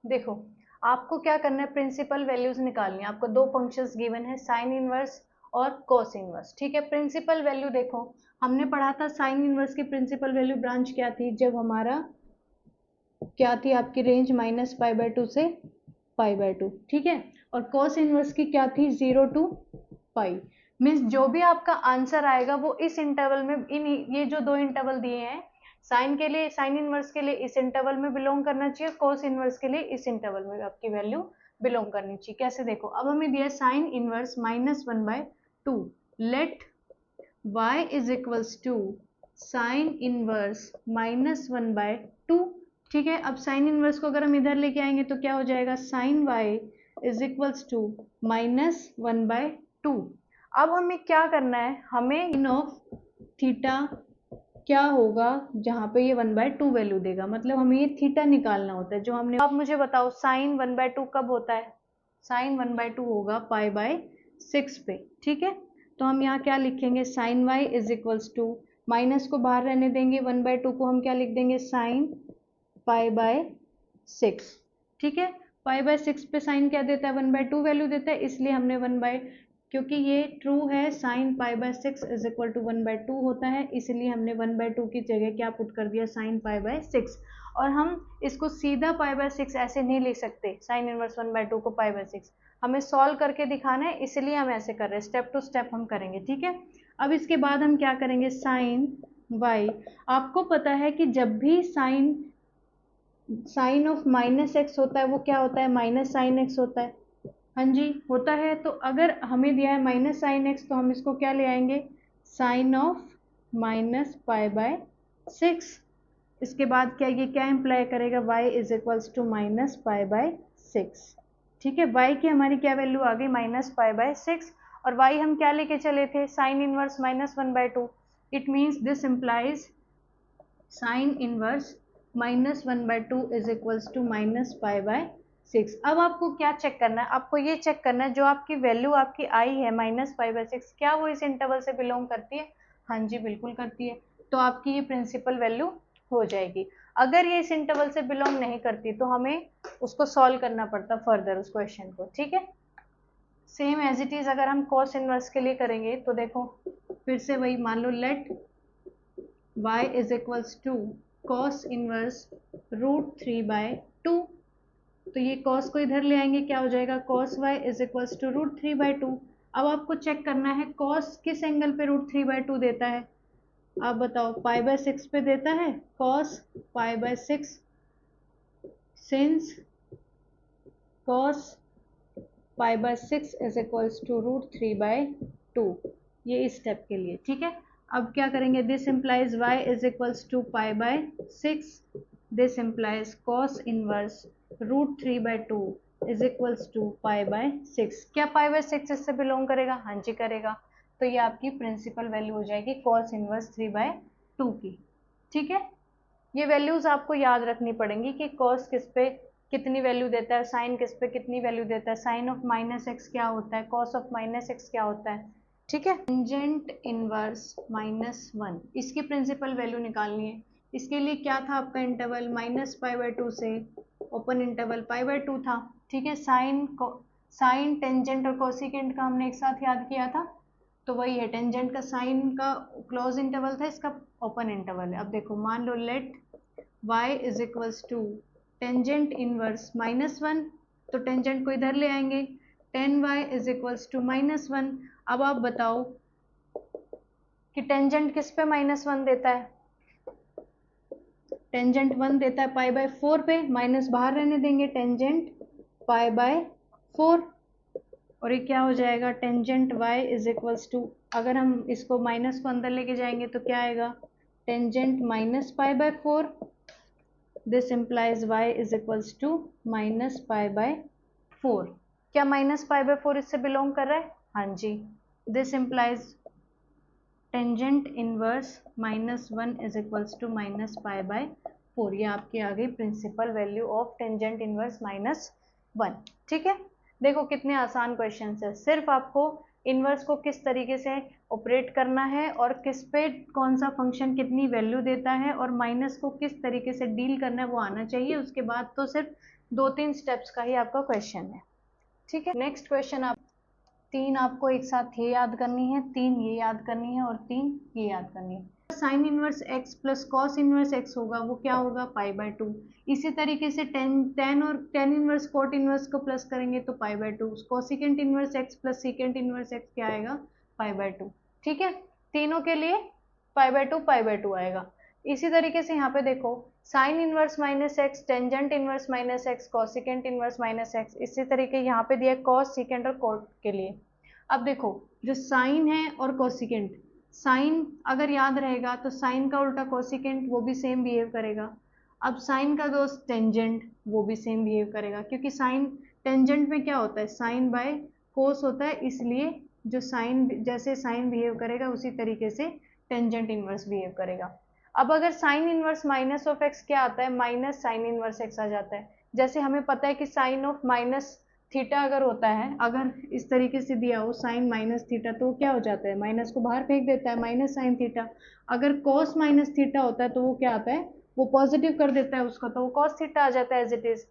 देखो, आपको क्या करना है, प्रिंसिपल वैल्यूज निकालनी है। आपको दो फंक्शंस गिवन है, साइन इनवर्स और कॉस इनवर्स। ठीक है, प्रिंसिपल वैल्यू देखो, हमने पढ़ा था साइन इनवर्स की प्रिंसिपल वैल्यू ब्रांच क्या थी, जब हमारा क्या थी आपकी रेंज -π/2 से π/2। ठीक है, और कॉस इनवर्स की क्या थी, 0 to π। मीन्स जो भी आपका आंसर आएगा वो इस इंटरवल में, इन ये जो दो इंटरवल दिए हैं, साइन के लिए, साइन इनवर्स के लिए इस इंटरवल में बिलोंग करना चाहिए, कॉस इनवर्स के लिए इस इंटरवल में आपकी वैल्यू बिलोंग करनी चाहिए। कैसे, देखो अब हमें दिया sine inverse -1/2, let y is equals to sine inverse -1/2। ठीक है, अब साइन इनवर्स को अगर हम इधर लेके आएंगे तो क्या हो जाएगा, sine y is equals to -1/2। अब हमें क्या करना है, हमें इन ऑफ थीटा क्या होगा जहां पे ये 1/2 वैल्यू देगा, मतलब हमें ये थीटा निकालना होता है जो हमने। आप मुझे बताओ साइन 1/2 कब होता है, साइन 1/2 होगा π/6 पे। ठीक है, तो हम यहाँ क्या लिखेंगे, sine y is equals to, minus को बाहर रहने देंगे, 1/2 को हम क्या लिख देंगे, साइन π/6। ठीक है, π/6 पे साइन क्या देता है, 1/2 वैल्यू देता है, इसलिए हमने क्योंकि ये ट्रू है, साइन π/6 इज इक्वल टू 1/2 होता है, इसलिए हमने 1/2 की जगह क्या पुट कर दिया, साइन π/6। और हम इसको सीधा π/6 ऐसे नहीं लिख सकते, साइन इनवर्स 1/2 को π/6, हमें सॉल्व करके दिखाना है, इसलिए हम ऐसे कर रहे हैं, स्टेप टू स्टेप हम करेंगे। ठीक है, अब इसके बाद हम क्या करेंगे, साइन y, आपको पता है कि जब भी साइन ऑफ -x होता है वो क्या होता है, माइनस साइन x होता है। हाँ जी, होता है। तो अगर हमें दिया है माइनस साइन एक्स, तो हम इसको क्या ले आएंगे, साइन ऑफ -π/6। इसके बाद क्या, ये क्या इम्प्लाई करेगा, y इज इक्वल्स टू -π/6। ठीक है, y की हमारी क्या वैल्यू आ गई, -π/6, और y हम क्या लेके चले थे, sine inverse -1/2। It means this implies sine inverse -1/2 is equals to -π/6। अब आपको क्या चेक करना है, आपको ये चेक करना है जो आपकी वैल्यू आपकी आई है -π/6, क्या वो इस इंटरवल से बिलोंग करती है। हाँ जी, बिल्कुल करती है, तो आपकी ये प्रिंसिपल वैल्यू हो जाएगी। अगर ये इस इंटरवल से बिलोंग नहीं करती तो हमें उसको सॉल्व करना पड़ता फर्दर उस क्वेश्चन को। ठीक है, सेम एज इट इज अगर हम कॉस इनवर्स के लिए करेंगे तो देखो, फिर से वही मान लो, let y is equals to cos inverse √3/2। तो ये कॉस को इधर ले आएंगे, क्या हो जाएगा, cos y is equals to √3/2। अब आपको चेक करना है कॉस किस एंगल पे √3/2 देता है, आप बताओ, π/6 पे देता है, cos π/6, since cos π/6 is equals to √3/2, ये इस स्टेप के लिए। ठीक है, अब क्या करेंगे, this implies y is equals to π/6, this implies cos inverse √3/2 is equals to π/6। क्या π/6 इससे बिलोंग करेगा, हाँ जी करेगा, तो ये आपकी प्रिंसिपल वैल्यू हो जाएगी कॉस इनवर्स 3/2 की। ठीक है, ये वैल्यूज आपको याद रखनी पड़ेंगी कि कॉस किस पे कितनी वैल्यू देता है, साइन किस पे कितनी वैल्यू देता है, साइन ऑफ -x क्या होता है, कॉस ऑफ -x क्या होता है। ठीक है, टेंजेंट इनवर्स -1, इसकी प्रिंसिपल वैल्यू निकालनी है। इसके लिए क्या था आपका इंटरवल, -π/2 से ओपन इंटरवल π/2 था। ठीक है, साइन टेंजेंट और कोसिकेंट का हमने एक साथ याद किया था, तो वही है, टेंजेंट का साइन का क्लोज इंटरवल था, इसका ओपन इंटरवल है। अब देखो, मान लो let y is equals to tangent inverse -1, तो टेंजेंट को इधर ले आएंगे, tan y is equals to -1। अब आप बताओ कि टेंजेंट किस पे -1 देता है, टेंजेंट 1 देता है π/4 पे, माइनस बाहर रहने देंगे, टेंजेंट π/4, और ये क्या हो जाएगा, tangent y is equals to, अगर हम इसको माइनस को अंदर लेके जाएंगे तो क्या आएगा, tangent -π/4, this implies y is equals to -π/4। क्या -π/4 इससे बिलोंग कर रहा है, हाँ जी, this implies tangent inverse -1 is equals to -π/4। ये आपकी आ गई principal value of tangent inverse -1। ठीक है, देखो कितने आसान क्वेश्चन है, सिर्फ आपको इनवर्स को किस तरीके से ऑपरेट करना है और किस पे कौन सा फंक्शन कितनी वैल्यू देता है और माइनस को किस तरीके से डील करना है वो आना चाहिए। उसके बाद तो सिर्फ 2-3 स्टेप्स का ही आपका क्वेश्चन है, ठीक है। नेक्स्ट क्वेश्चन, आप 3 आपको एक साथ ये याद करनी है, 3 ये याद करनी है और 3 ये याद करनी है। Sine inverse x plus cos inverse x होगा, वो क्या होगा, पाई/2। इसी तरीके से टेन और टेन इनवर्स कोट इनवर्स को प्लस करेंगे तो पाई/2। Cosecant inverse x plus secant inverse x क्या आएगा, पाई/2, ठीक है। तीनों के लिए पाई/2 आएगा। इसी तरीके से यहाँ पे देखो, sine inverse minus x, tangent inverse minus x, cosecant inverse minus x. इसी तरीके यहाँ पे दिया है कॉस, सीकेंट और कोट के लिए। अब देखो, जो साइन है और कोसिकेंट, साइन अगर याद रहेगा तो साइन का उल्टा कोसिकेंट, वो भी सेम बिहेव करेगा। अब साइन का दोस्त टेंजेंट, वो भी सेम बिहेव करेगा, क्योंकि साइन टेंजेंट में क्या होता है, साइन बाय कोस होता है, इसलिए जो साइन, जैसे साइन बिहेव करेगा उसी तरीके से टेंजेंट इनवर्स बिहेव करेगा। अब अगर sign inverse minus of x क्या आता है, माइनस साइन इनवर्स एक्स आ जाता है। जैसे हमें पता है कि साइन ऑफ माइनस थीटा अगर होता है, अगर इस तरीके से दिया हो साइन माइनस थीटा, तो क्या हो जाता है, माइनस को बाहर फेंक देता है, माइनस साइन थीटा। अगर कॉस माइनस थीटा होता है तो वो क्या आता है, वो पॉजिटिव कर देता है उसका, तो वो कॉस थीटा आ जाता है as it is.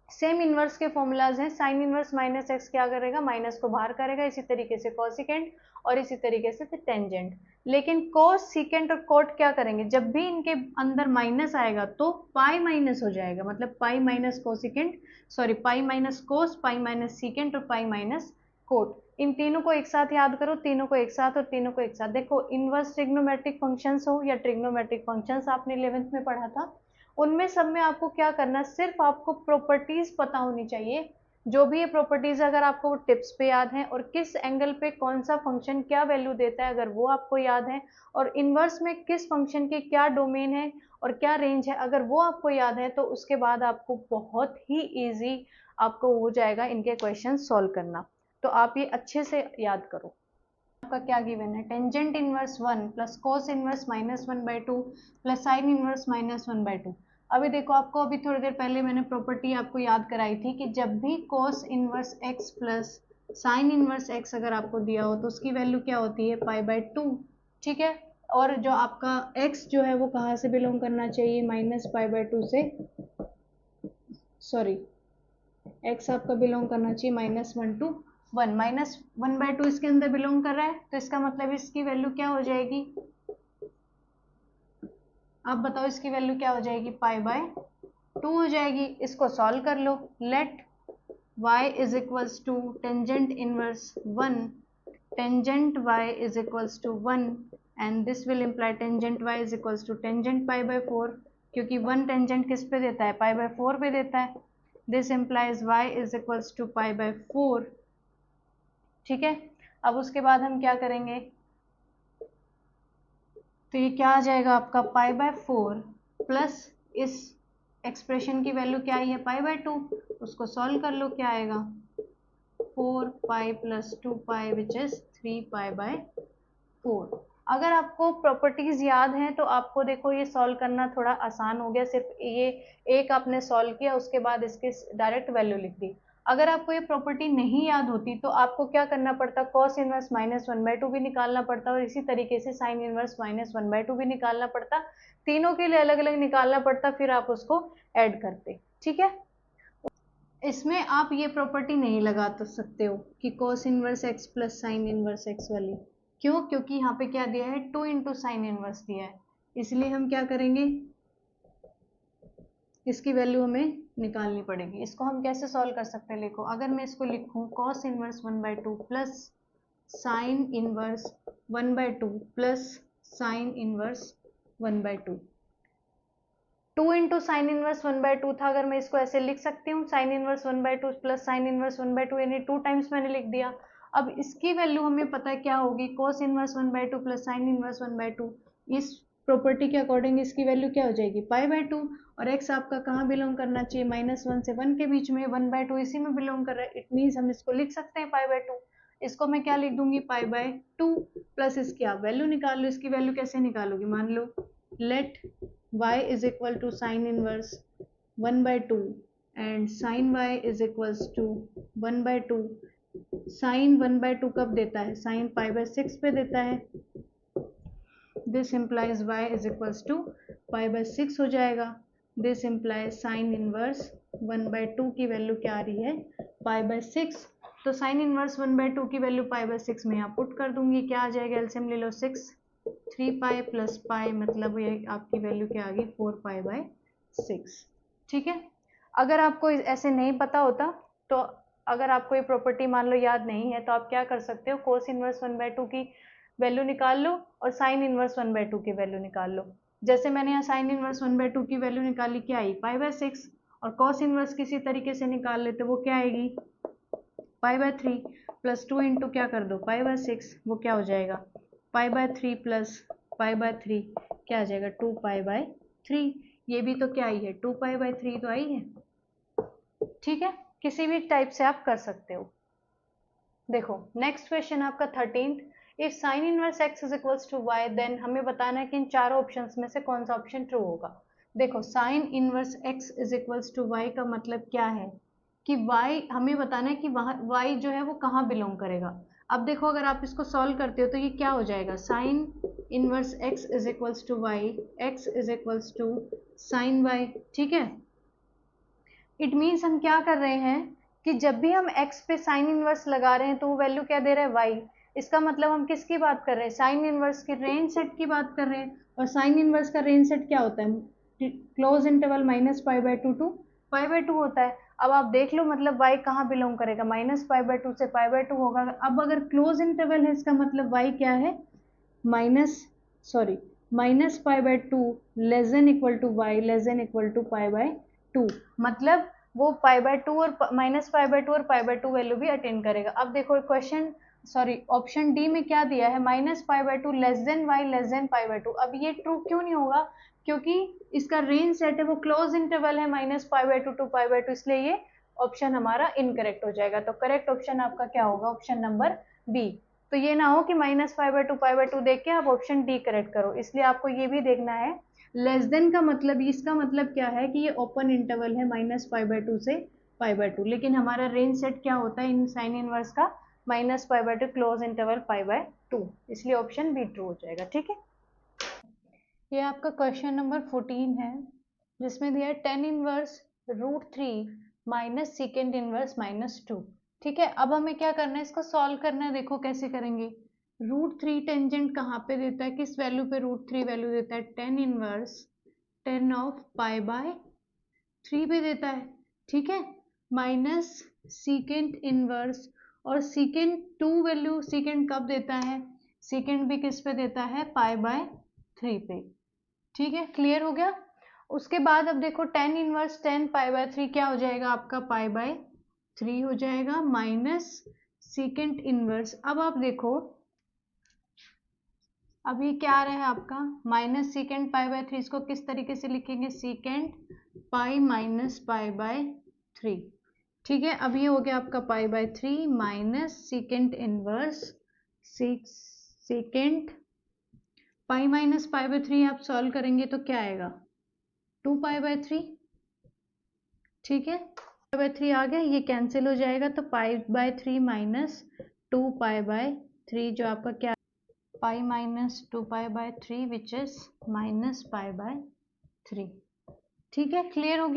Same inverse के फॉर्मूलाज हैं, साइन इनवर्स माइनस एक्स क्या करेगा, माइनस को बाहर करेगा, इसी तरीके से कॉसिकेंट और इसी तरीके से टेंजेंट। लेकिन कोस, सीकेंट और कोट क्या करेंगे, जब भी इनके अंदर माइनस आएगा तो पाई माइनस हो जाएगा, मतलब pi minus cosecant, sorry pi minus cos, pi minus secant और पाई माइनस कोट। इन तीनों को एक साथ याद करो, तीनों को एक साथ और तीनों को एक साथ। देखो, इनवर्स ट्रिग्नोमेट्रिक फंक्शंस हो या ट्रिग्नोमेट्रिक फंक्शंस आपने 11th में पढ़ा था, उनमें सब में आपको क्या करना है, सिर्फ आपको प्रॉपर्टीज पता होनी चाहिए। जो भी ये प्रॉपर्टीज अगर आपको टिप्स पे याद है, और किस एंगल पे कौन सा फंक्शन क्या वैल्यू देता है अगर वो आपको याद है, और इनवर्स में किस फंक्शन के क्या डोमेन है और क्या रेंज है, अगर वो आपको याद है, तो उसके बाद आपको बहुत ही इजी आपको हो जाएगा इनके क्वेश्चन सॉल्व करना। तो आप ये अच्छे से याद करो। आपका क्या गिवन है, tangent inverse 1 plus cos inverse -1/2 plus sign inverse -1/2। अभी देखो, आपको अभी थोड़ी देर पहले मैंने प्रॉपर्टी आपको याद कराई थी कि जब भी cos inverse x plus sine inverse x अगर आपको दिया हो तो उसकी वैल्यू क्या होती है, पाई/2, ठीक है। और जो आपका x जो है वो कहाँ से बिलोंग करना चाहिए, -पाई/2 से, सॉरी x आपका बिलोंग करना चाहिए -1 to 1। -1/2 इसके अंदर बिलोंग कर रहा है, तो इसका मतलब इसकी वैल्यू क्या हो जाएगी, आप बताओ इसकी वैल्यू क्या हो जाएगी, पाई/2 हो जाएगी। इसको सॉल्व कर लो, let y is equals to tangent inverse 1, tangent y is equals to 1 and this will imply tangent y is equals to tangent पाई/4, क्योंकि 1 टेंजेंट किस पे देता है, पाई/4 पे देता है। This implies y is equals to पाई/4, ठीक है। अब उसके बाद हम क्या करेंगे, तो ये क्या आ जाएगा आपका, पाई/4 प्लस इस एक्सप्रेशन की वैल्यू क्या आई है, पाई/2, उसको सॉल्व कर लो, क्या आएगा, 4 pi plus 2 pi which is 3 पाई/4। अगर आपको प्रॉपर्टीज याद हैं तो आपको देखो ये सॉल्व करना थोड़ा आसान हो गया, सिर्फ ये एक आपने सॉल्व किया, उसके बाद इसके डायरेक्ट वैल्यू लिख दी। अगर आपको ये प्रॉपर्टी नहीं याद होती तो आपको क्या करना पड़ता, कॉस इनवर्स -1/2 भी निकालना पड़ता और इसी तरीके से साइन इनवर्स -1/2 भी निकालना पड़ता। तीनों के लिए अलग अलग निकालना पड़ता, फिर आप उसको ऐड करते, ठीक है। इसमें आप ये प्रॉपर्टी नहीं लगा तो सकते हो कि cos inverse x plus sign inverse x वाली, क्यों, क्योंकि यहाँ पे क्या दिया है, 2 इंटू साइन इनवर्स दिया है, इसलिए हम क्या करेंगे, इसकी वैल्यू हमें निकालनी पड़ेगी। इसको हम कैसे सॉल्व कर सकते हैं, देखो अगर मैं इसको लिखूं cos inverse 1/2 plus sign inverse 1/2 plus sign inverse 1/2, 2 into sine inverse 1/2 था, अगर मैं इसको ऐसे लिख सकती हूँ, sign inverse 1/2 plus sign inverse 1/2, यानी 2 टाइम्स मैंने लिख दिया। अब इसकी वैल्यू हमें पता है क्या होगी, cos inverse 1/2 plus sign inverse 1/2, इस प्रॉपर्टी के अकॉर्डिंग इसकी वैल्यू क्या हो जाएगी, पाई/2। और x आपका कहाँ बिलोंग करना चाहिए, -1 से 1 के बीच में, 1/2 इसी में बिलोंग कर रहा है, इट मीन्स हम इसको लिख सकते हैं पाई/2। इसको मैं क्या लिख दूंगी, पाई/2 प्लस इसकी आप वैल्यू निकाल लो। इसकी वैल्यू कैसे निकालोगी, मान लो let y is equal to sin inverse 1/2 and sin y is equals to 1/2। sin 1/2 कब देता है, sin पाई/6 पे देता है। this implies y is equals to पाई/6 हो जाएगा। this implies sin inverse 1/2 की वैल्यू क्या आ रही है, π/6। तो साइन इनवर्स 1/2 की वैल्यू π/6 में यहाँ पुट कर दूंगी, क्या आ जाएगा, एलसीएम ले लो 6, 3π प्लस पाई, मतलब ये आपकी वैल्यू क्या आ गई, 4π/6। ठीक है, अगर आपको ऐसे नहीं पता होता तो अगर आपको ये प्रॉपर्टी मान लो याद नहीं है तो आप क्या कर सकते हो, कोस इनवर्स 1/2 की वैल्यू निकाल लो और साइन इनवर्स 1/2 की वैल्यू निकाल लो। जैसे मैंने यहाँ साइन इनवर्स 1/2 की वैल्यू निकाली, क्या आई, π/6, और कॉस इनवर्स किसी तरीके से निकाल लेते, वो क्या आएगी, π/3 प्लस 2 इंटू क्या कर दो, π/6, वो क्या हो जाएगा, π/3 प्लस π/3 क्या आ जाएगा, 2π/3। ये भी तो क्या आई है, 2π/3 तो आई है। ठीक है, किसी भी टाइप से आप कर सकते हो। देखो नेक्स्ट क्वेश्चन आपका 13th, if sine inverse x is equals to y, then हमें बताना है कि इन चारों ऑप्शंस में से कौन सा ऑप्शन ट्रू होगा। देखो sine inverse x is equals to y का मतलब क्या है कि y, हमें बताना है कि वहाँ y जो है वो कहाँ बिलोंग करेगा। अब देखो अगर आप इसको सॉल्व करते हो तो ये क्या हो जाएगा, sine inverse x is equals to y, x is equals to sine y। ठीक है, इट मीन्स हम क्या कर रहे हैं कि जब भी हम x पे साइन इनवर्स लगा रहे हैं तो वो वैल्यू क्या दे रहा है, y। इसका मतलब हम किसकी बात कर रहे हैं, साइन इनवर्स के रेंज सेट की बात कर रहे हैं। और साइन इनवर्स का रेंज सेट क्या होता है, क्लोज इंटरवल -π/2 टू π/2 होता है। अब आप देख लो मतलब y कहाँ बिलोंग करेगा, -π/2 से π/2 होगा। अब अगर क्लोज इंटरवल है इसका मतलब y क्या है, -π/2 less than equal to y less than equal to π/2, मतलब वो π/2 और -π/2 और π/2 वैल्यू भी अटेन करेगा। अब देखो क्वेश्चन ऑप्शन डी में क्या दिया है, -π/2 less than y less than π/2। अब ये ट्रू क्यों नहीं होगा, क्योंकि इसका रेंज सेट है वो क्लोज इंटरवल है -π/2 टू π/2, इसलिए ये ऑप्शन हमारा इनकरेक्ट हो जाएगा। तो करेक्ट ऑप्शन आपका क्या होगा, ऑप्शन नंबर बी। तो ये ना हो कि -π/2 π/2 देख के आप ऑप्शन डी करेक्ट करो, इसलिए आपको ये भी देखना है लेस देन का मतलब, इसका मतलब क्या है कि ये ओपन इंटरवल है -π/2 से π/2, लेकिन हमारा रेंज सेट क्या होता है इन साइन इनवर्स का, -π/2 क्लोज इंटरवल π/2, इसलिए ऑप्शन बी ट्रू हो जाएगा। ठीक है, ये आपका क्वेश्चन नंबर 14 है जिसमें दिया है tan inverse √3 minus secant inverse -2। ठीक है, अब हमें क्या करना है, इसको सॉल्व करना है। देखो कैसे करेंगे, √3 टेंजेंट कहाँ पे देता है, किस वैल्यू पे √3 वैल्यू देता है, tan इनवर्स tan ऑफ π/3 पे देता है। ठीक है, माइनस सेकेंड इनवर्स, और सेकेंड 2 वैल्यू सेकेंड कब देता है, सेकेंड भी किस पे देता है, π/3 पे। ठीक है, क्लियर हो गया। उसके बाद अब देखो tan इनवर्स tan π/3 क्या हो जाएगा आपका, π/3 हो जाएगा, माइनस सेकेंड इनवर्स। अब आप देखो अब ये क्या आ रहा है आपका, माइनस सेकेंड π/3, इसको किस तरीके से लिखेंगे, सेकेंड पाई माइनस π/3। ठीक है, अब ये हो गया आपका π/3 minus secant inverse secant pi minus π/3, आप सॉल्व करेंगे तो क्या आएगा, 2π/3। ठीक है, π/3 आ गया, ये कैंसिल हो जाएगा, तो π/3 माइनस 2π/3 जो आपका क्या, पाई माइनस 2π/3 विच इज -π/3। ठीक है, क्लियर हो गया।